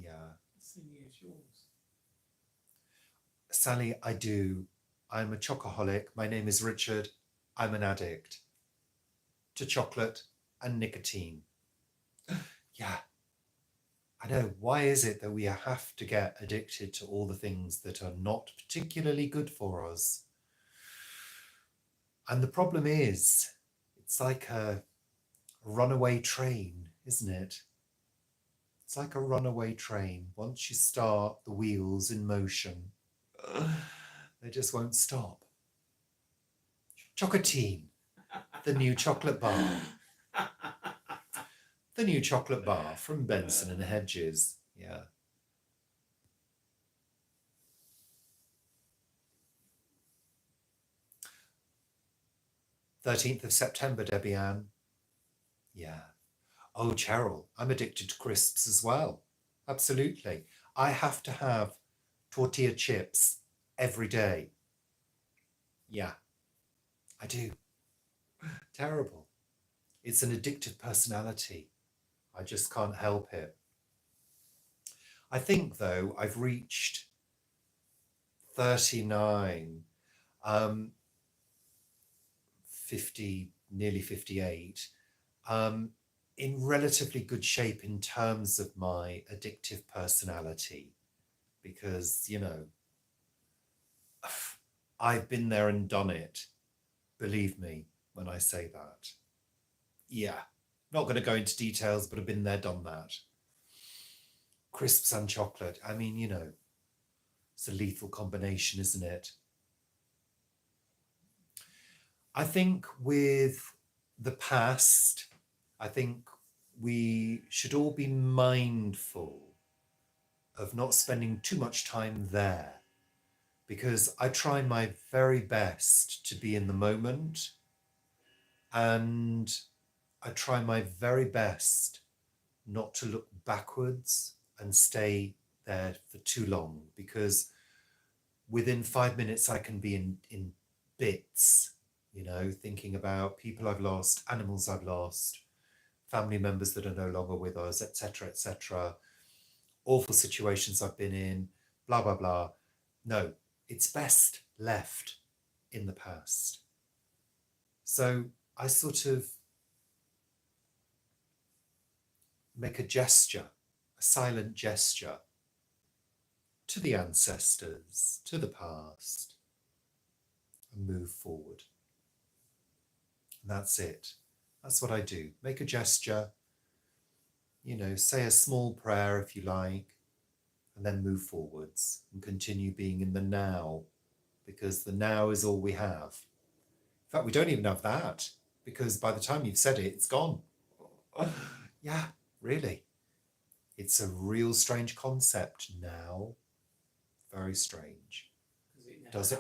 yeah. Same year as yours. Sally, I do. I'm a chocoholic. My name is Richard. I'm an addict to chocolate and nicotine. Yeah, I know. Why is it that we have to get addicted to all the things that are not particularly good for us? And the problem is, it's like a runaway train, isn't it? It's like a runaway train. Once you start the wheels in motion, they just won't stop. Chocotine, the new chocolate bar. The new chocolate bar from Benson and Hedges. Yeah. September 13th, Debbie Ann. Yeah. Oh, Cheryl, I'm addicted to crisps as well. Absolutely. I have to have tortilla chips every day. Yeah, I do. Terrible. It's an addictive personality. I just can't help it. I think, though, I've reached 39, 50, nearly 58, in relatively good shape in terms of my addictive personality. Because, you know, I've been there and done it. Believe me when I say that. Yeah, not going to go into details, but I've been there, done that. Crisps and chocolate. I mean, you know, it's a lethal combination, isn't it? I think with the past, I think we should all be mindful of not spending too much time there, because I try my very best to be in the moment, and I try my very best not to look backwards and stay there for too long, because within 5 minutes I can be in bits, you know, thinking about people I've lost, animals I've lost, family members that are no longer with us, etc., etc., awful situations I've been in, blah, blah, blah. No, it's best left in the past. So I sort of make a gesture, a silent gesture to the ancestors, to the past, and move forward. And that's it. That's what I do. Make a gesture, you know, say a small prayer if you like, and then move forwards and continue being in the now, because the now is all we have. In fact, we don't even have that, because by the time you've said it, it's gone. Yeah, really. It's a real strange concept now. Very strange. Does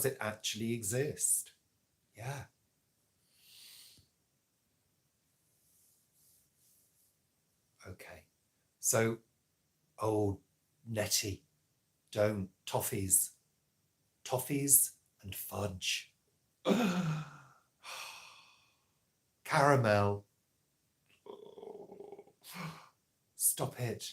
it actually exist? Yeah. Okay. So, oh, Nettie, don't. Toffees. Toffees and fudge. Caramel. Stop it.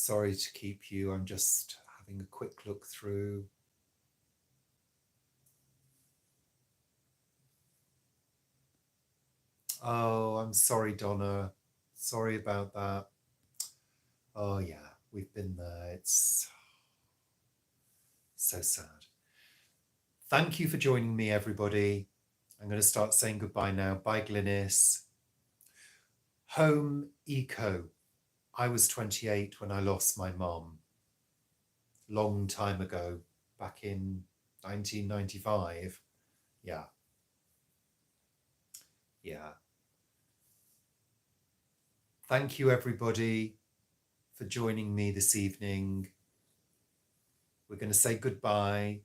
sorry to keep you. I'm just having a quick look through. Oh, I'm sorry, Donna. Sorry about that. Oh, yeah, we've been there. It's so sad. Thank you for joining me, everybody. I'm going to start saying goodbye now. Bye, Glynis. Home Eco. I was 28 when I lost my mom. Long time ago, back in 1995. Yeah. Thank you, everybody, for joining me this evening. We're going to say goodbye.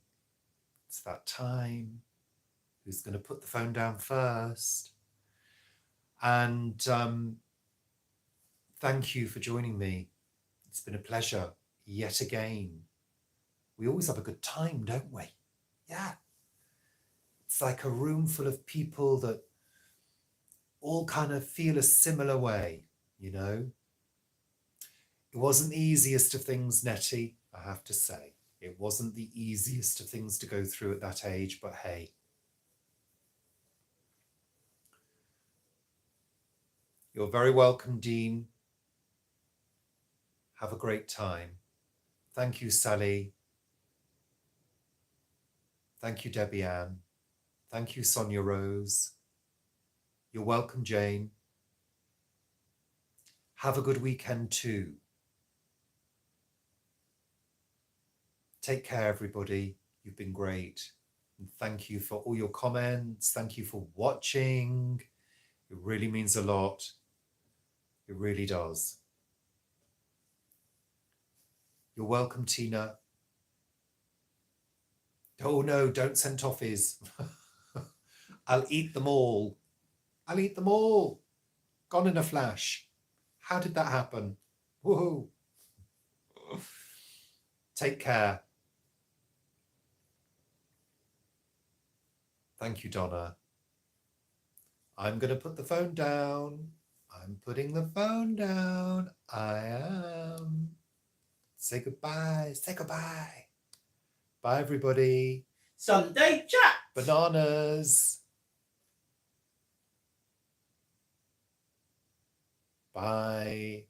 It's that time. Who's going to put the phone down first? And thank you for joining me. It's been a pleasure yet again. We always have a good time, don't we? Yeah. It's like a room full of people that all kind of feel a similar way, you know? It wasn't the easiest of things, Nettie, I have to say. It wasn't the easiest of things to go through at that age, but hey. You're very welcome, Dean. Have a great time. Thank you, Sally. Thank you, Debbie Ann. Thank you, Sonia Rose. You're welcome, Jane. Have a good weekend too. Take care, everybody. You've been great. And thank you for all your comments. Thank you for watching. It really means a lot. It really does. You're welcome, Tina. Oh no, don't send toffees. I'll eat them all. I'll eat them all. Gone in a flash. How did that happen? Woohoo. Take care. Thank you, Donna. I'm going to put the phone down. I'm putting the phone down. I am. Say goodbye. Say goodbye. Bye, everybody. Sunday chat. Bananas. Bye.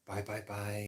Bye, bye, bye.